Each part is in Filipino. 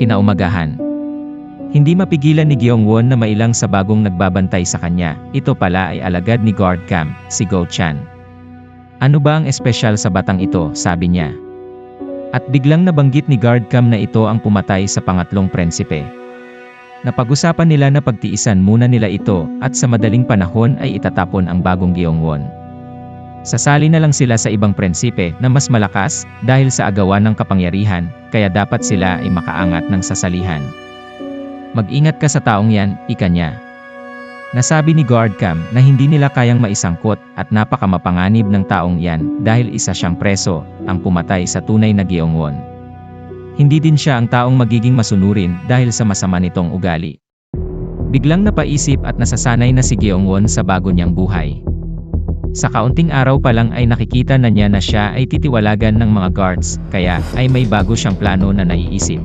kinaumagahan. Hindi mapigilan ni Gyeongwon na mailang sa bagong nagbabantay sa kanya. Ito pala ay alagad ni guard cam, si Go Chan. Ano ba ang espesyal sa batang ito, sabi niya. At biglang nabanggit ni guard cam na ito ang pumatay sa pangatlong prinsipe. Napag-usapan nila na pagtiisan muna nila ito at sa madaling panahon ay itatapon ang bagong Gyeongwon. Sasali na lang sila sa ibang prinsipe na mas malakas dahil sa agawan ng kapangyarihan, kaya dapat sila ay makaangat ng sasalihan. Mag-ingat ka sa taong yan, ika niya. Nasabi ni guard cam na hindi nila kayang maisangkot at napakamapanganib ng taong yan dahil isa siyang preso, ang pumatay sa tunay na Gyeongwon. Hindi din siya ang taong magiging masunurin dahil sa masama nitong ugali. Biglang napaisip at nasasanay na si Gyeongwon sa bago niyang buhay. Sa kaunting araw pa lang ay nakikita na niya na siya ay titiwalagan ng mga guards, kaya ay may bago siyang plano na naiisip.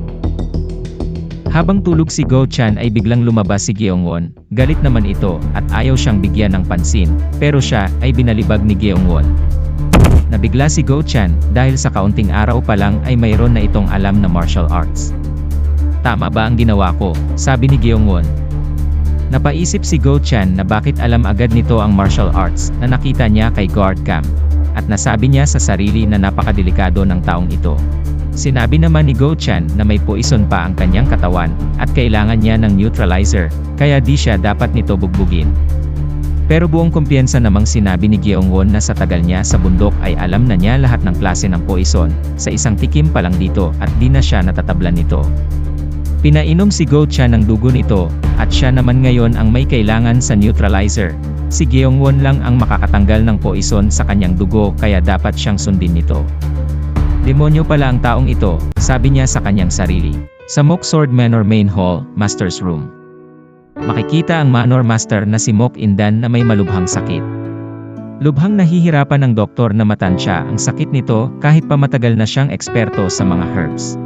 Habang tulog si Go Chan ay biglang lumabas si Gyeongwon, galit naman ito at ayaw siyang bigyan ng pansin, pero siya ay binalibag ni Gyeongwon. Nabigla si Go Chan dahil sa kaunting araw pa lang ay mayroon na itong alam na martial arts. Tama ba ang ginawa ko? Sabi ni Gyeongwon. Napaisip si Go Chan na bakit alam agad nito ang martial arts na nakita niya kay guard cam, at nasabi niya sa sarili na napakadelikado ng taong ito. Sinabi naman ni Go Chan na may poison pa ang kanyang katawan, at kailangan niya ng neutralizer, kaya di siya dapat nito bugbugin. Pero buong kumpiyansa namang sinabi ni Gyeongwon na sa tagal niya sa bundok ay alam na niya lahat ng klase ng poison, sa isang tikim pa lang dito at di na siya natatablan nito. Pinainom si Go Chan ng dugo nito, at siya naman ngayon ang may kailangan sa neutralizer. Si Gyeongwon lang ang makakatanggal ng poison sa kanyang dugo kaya dapat siyang sundin nito. Demonyo pala ang taong ito, sabi niya sa kanyang sarili. Sa Mok Sword Manor Main Hall, Master's Room. Makikita ang Manor Master na si Mok Indan na may malubhang sakit. Lubhang nahihirapan ng doktor na matansya ang sakit nito kahit pa matagal na siyang eksperto sa mga herbs.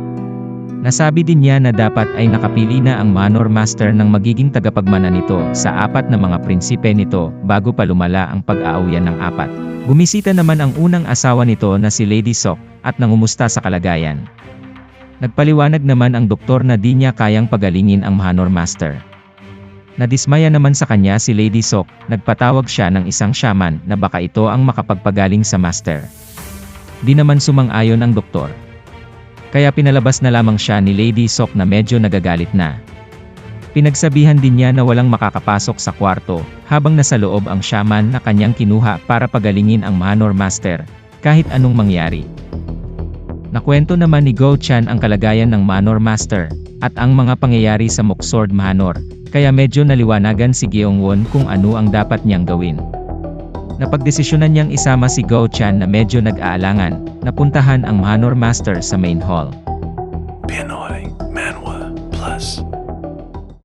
Nasabi din niya na dapat ay nakapili na ang Manor Master ng magiging tagapagmana nito sa apat na mga prinsipe nito bago pa lumala ang pag-aawian ng apat. Bumisita naman ang unang asawa nito na si Lady Sok at nangumusta sa kalagayan. Nagpaliwanag naman ang doktor na di niya kayang pagalingin ang Manor Master. Nadismaya naman sa kanya si Lady Sok, nagpatawag siya ng isang shaman na baka ito ang makapagpagaling sa master. Di naman sumang-ayon ang doktor. Kaya pinalabas na lamang siya ni Lady Sok na medyo nagagalit na. Pinagsabihan din niya na walang makakapasok sa kwarto, habang nasa loob ang shaman na kanyang kinuha para pagalingin ang Manor Master, kahit anong mangyari. Nakwento naman ni Go Chan ang kalagayan ng Manor Master, at ang mga pangyayari sa Mok Sword Manor, kaya medyo naliwanagan si Gyeongwon kung ano ang dapat niyang gawin. Napagdesisyonan niyang isama si Go Chan na medyo nag-aalangan, na puntahan ang Manor Master sa main hall. Pinoy Manhwa Plus.